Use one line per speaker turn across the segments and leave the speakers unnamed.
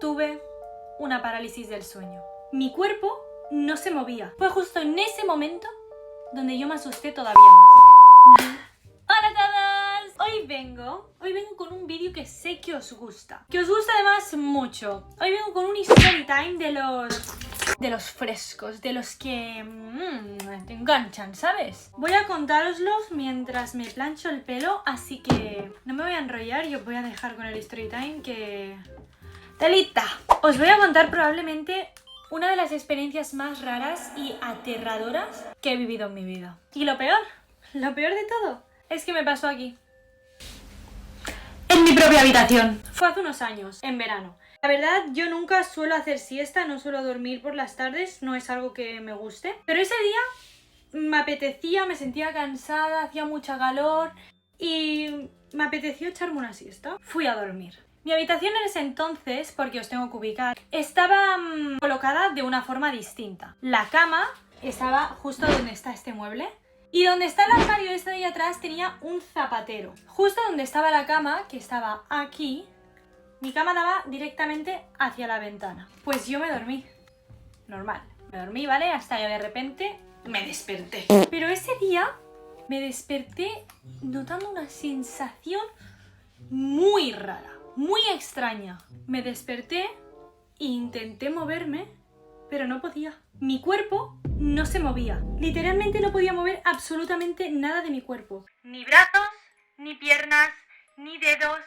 tuve una parálisis del sueño. Mi cuerpo no se movía. Fue justo en ese momento donde yo me asusté todavía más. ¡Hola a todos! Hoy vengo con un vídeo que sé que os gusta. Que os gusta además mucho. Hoy vengo con un story time de los frescos, de los que te enganchan, ¿sabes? Voy a contároslos mientras me plancho el pelo, así que no me voy a enrollar y os voy a dejar con el story time que... ¡Telita! Os voy a contar probablemente una de las experiencias más raras y aterradoras que he vivido en mi vida. Y lo peor de todo, es que me pasó aquí. En mi propia habitación. Fue hace unos años, en verano. La verdad, yo nunca suelo hacer siesta, no suelo dormir por las tardes, no es algo que me guste. Pero ese día me apetecía, me sentía cansada, hacía mucha calor y me apeteció echarme una siesta. Fui a dormir. Mi habitación en ese entonces, porque os tengo que ubicar, estaba colocada de una forma distinta. La cama estaba justo donde está este mueble. Y donde está el armario este de ahí atrás tenía un zapatero. Justo donde estaba la cama, que estaba aquí, mi cama daba directamente hacia la ventana. Pues yo me dormí. Normal. Me dormí, ¿vale? Hasta que de repente me desperté. Pero ese día me desperté notando una sensación muy rara, muy extraña. Me desperté e intenté moverme, pero no podía. Mi cuerpo no se movía. Literalmente no podía mover absolutamente nada de mi cuerpo. Ni brazos, ni piernas, ni dedos.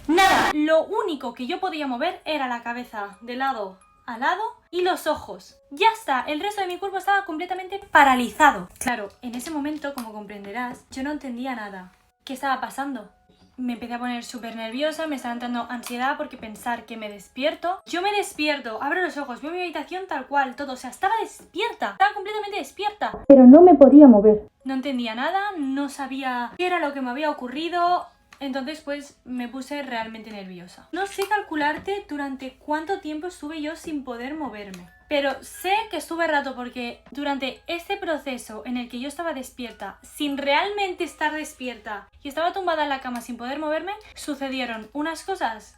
Nada. Lo único que yo podía mover era la cabeza de lado a lado y los ojos. Ya está, el resto de mi cuerpo estaba completamente paralizado. Claro, en ese momento, como comprenderás, yo no entendía nada. ¿Qué estaba pasando? Me empecé a poner súper nerviosa, me estaba entrando ansiedad porque pensar que me despierto. Yo me despierto, abro los ojos, veo mi habitación tal cual, todo, o sea, estaba despierta, estaba completamente despierta. Pero no me podía mover. No entendía nada, no sabía qué era lo que me había ocurrido, entonces pues me puse realmente nerviosa. No sé calcularte durante cuánto tiempo estuve yo sin poder moverme. Pero sé que estuve rato porque durante este proceso en el que yo estaba despierta, sin realmente estar despierta, y estaba tumbada en la cama sin poder moverme, sucedieron unas cosas.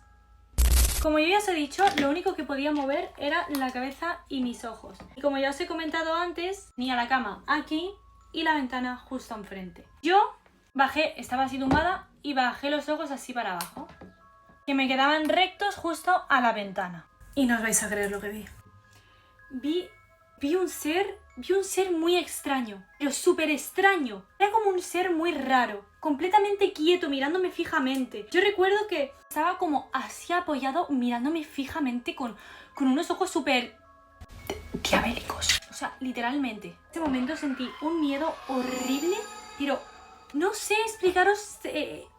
Como yo ya os he dicho, lo único que podía mover era la cabeza y mis ojos. Y como ya os he comentado antes, tenía la cama aquí y la ventana justo enfrente. Yo bajé, estaba así tumbada y bajé los ojos así para abajo, que me quedaban rectos justo a la ventana. Y no os vais a creer lo que vi. Vi un ser muy extraño, pero súper extraño. Era como un ser muy raro, completamente quieto, mirándome fijamente. Yo recuerdo que estaba como así apoyado, mirándome fijamente con unos ojos súper diabélicos. O sea, literalmente. En ese momento sentí un miedo horrible, pero no sé explicaros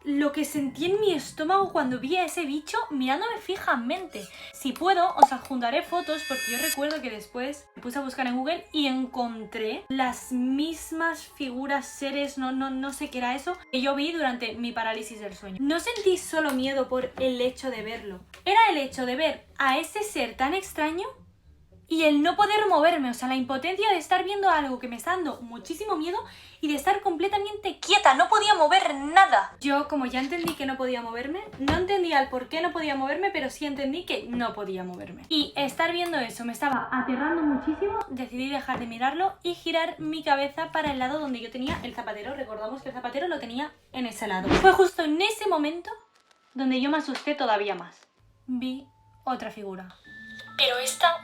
lo que sentí en mi estómago cuando vi a ese bicho mirándome fijamente. Si puedo, os adjuntaré fotos porque yo recuerdo que después me puse a buscar en Google y encontré las mismas figuras, seres, no sé qué era eso, que yo vi durante mi parálisis del sueño. No sentí solo miedo por el hecho de verlo. Era el hecho de ver a ese ser tan extraño y el no poder moverme, o sea, la impotencia de estar viendo algo que me está dando muchísimo miedo y de estar completamente quieta, no podía mover nada. Yo, como ya entendí que no podía moverme, no entendía el por qué no podía moverme, pero sí entendí que no podía moverme. Y estar viendo eso me estaba aterrando muchísimo, decidí dejar de mirarlo y girar mi cabeza para el lado donde yo tenía el zapatero. Recordamos que el zapatero lo tenía en ese lado. Fue justo en ese momento donde yo me asusté todavía más. Vi otra figura. Pero esta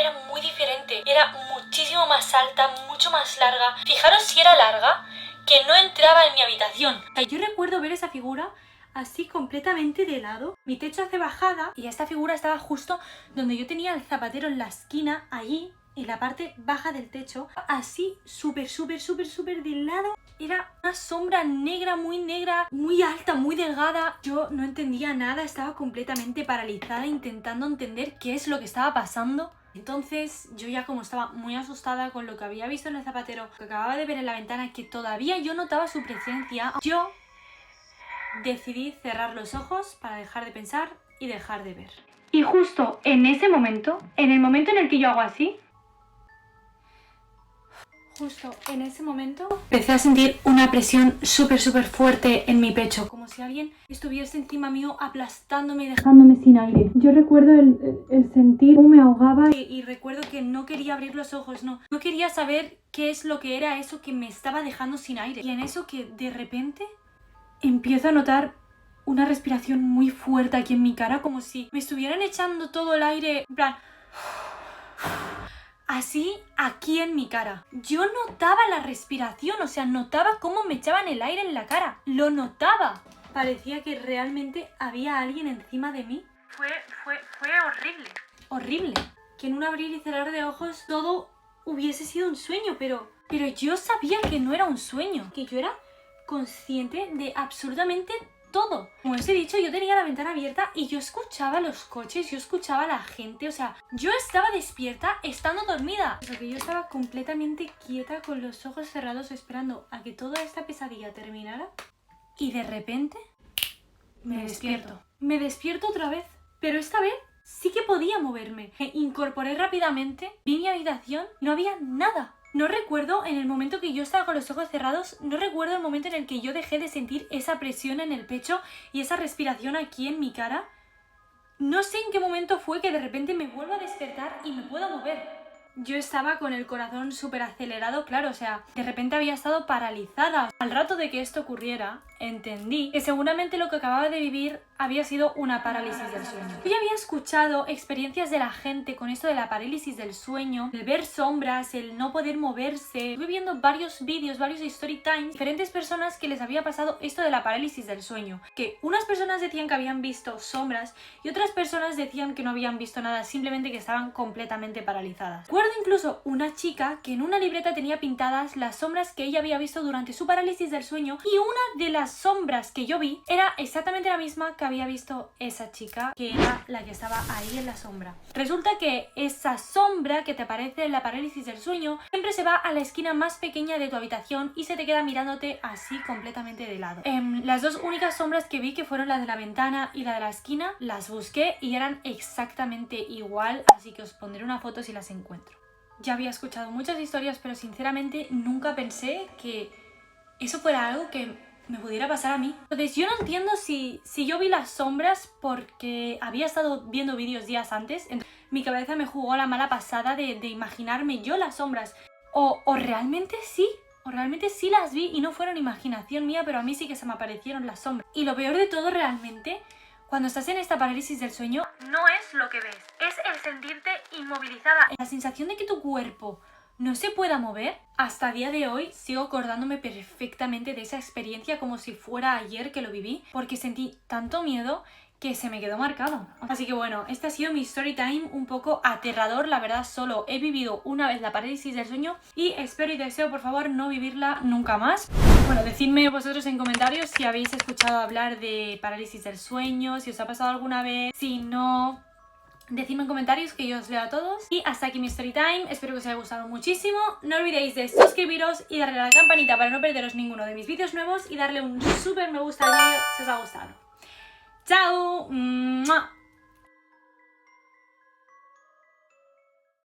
era muy diferente, era muchísimo más alta, mucho más larga. Fijaros si era larga, que no entraba en mi habitación. O sea, yo recuerdo ver esa figura así completamente de lado, mi techo hace bajada y esta figura estaba justo donde yo tenía el zapatero en la esquina, allí, en la parte baja del techo, así súper de lado. Era una sombra negra, muy alta, muy delgada. Yo no entendía nada, estaba completamente paralizada intentando entender qué es lo que estaba pasando. Entonces yo ya, como estaba muy asustada con lo que había visto en el zapatero, que acababa de ver en la ventana, que todavía yo notaba su presencia, yo decidí cerrar los ojos para dejar de pensar y dejar de ver. Y justo en ese momento, en el momento en el que yo hago así, justo en ese momento empecé a sentir una presión súper fuerte en mi pecho, como si alguien estuviese encima mío aplastándome y dejándome sin aire. Yo recuerdo el sentir cómo me ahogaba y recuerdo que no quería abrir los ojos, no quería saber qué es lo que era eso que me estaba dejando sin aire. Y en eso que de repente empiezo a notar una respiración muy fuerte aquí en mi cara, como si me estuvieran echando todo el aire, en plan, así aquí en mi cara. Yo notaba la respiración, o sea, notaba cómo me echaban el aire en la cara. Lo notaba. Parecía que realmente había alguien encima de mí. Fue horrible. Horrible. Que en un abrir y cerrar de ojos todo hubiese sido un sueño, pero yo sabía que no era un sueño. Que yo era consciente de absolutamente todo. Como os he dicho, yo tenía la ventana abierta y yo escuchaba los coches, yo escuchaba a la gente, o sea, yo estaba despierta estando dormida. Porque yo estaba completamente quieta con los ojos cerrados esperando a que toda esta pesadilla terminara y de repente me despierto. Me despierto otra vez, pero esta vez sí que podía moverme. Me incorporé rápidamente, vi mi habitación, no había nada. No recuerdo en el momento que yo estaba con los ojos cerrados, no recuerdo el momento en el que yo dejé de sentir esa presión en el pecho y esa respiración aquí en mi cara. No sé en qué momento fue que de repente me vuelvo a despertar y me puedo mover. Yo estaba con el corazón súper acelerado, claro, o sea, de repente había estado paralizada. Al rato de que esto ocurriera, entendí que seguramente lo que acababa de vivir había sido una parálisis del sueño. Yo ya había escuchado experiencias de la gente con esto de la parálisis del sueño, el ver sombras, el no poder moverse. Estuve viendo varios vídeos, varios story times, diferentes personas que les había pasado esto de la parálisis del sueño. Que unas personas decían que habían visto sombras y otras personas decían que no habían visto nada, simplemente que estaban completamente paralizadas. Recuerdo incluso una chica que en una libreta tenía pintadas las sombras que ella había visto durante su parálisis del sueño y una de las sombras que yo vi era exactamente la misma que había visto esa chica, que era la que estaba ahí en la sombra. Resulta que esa sombra que te aparece en la parálisis del sueño siempre se va a la esquina más pequeña de tu habitación y se te queda mirándote así completamente de lado. Las dos únicas sombras que vi, que fueron la de la ventana y la de la esquina, las busqué y eran exactamente igual, así que os pondré una foto si las encuentro. Ya había escuchado muchas historias, pero sinceramente nunca pensé que eso fuera algo que me pudiera pasar a mí. Entonces yo no entiendo si yo vi las sombras porque había estado viendo vídeos días antes. Entonces, mi cabeza me jugó la mala pasada de imaginarme yo las sombras. O realmente sí. O realmente sí las vi y no fueron imaginación mía, pero a mí sí que se me aparecieron las sombras. Y lo peor de todo realmente, cuando estás en esta parálisis del sueño, no es lo que ves, es el sentirte inmovilizada. La sensación de que tu cuerpo no se pueda mover. Hasta día de hoy sigo acordándome perfectamente de esa experiencia como si fuera ayer que lo viví, porque sentí tanto miedo que se me quedó marcado. Así que bueno, este ha sido mi story time un poco aterrador, la verdad. Solo he vivido una vez la parálisis del sueño y espero y deseo por favor no vivirla nunca más. Bueno, decidme vosotros en comentarios si habéis escuchado hablar de parálisis del sueño, si os ha pasado alguna vez, si no. Decidme en comentarios que yo os leo a todos. Y hasta aquí mi story time, espero que os haya gustado muchísimo. No olvidéis de suscribiros y darle a la campanita para no perderos ninguno de mis vídeos nuevos y darle un súper me gusta al vídeo si os ha gustado. ¡Chao! ¡Mua!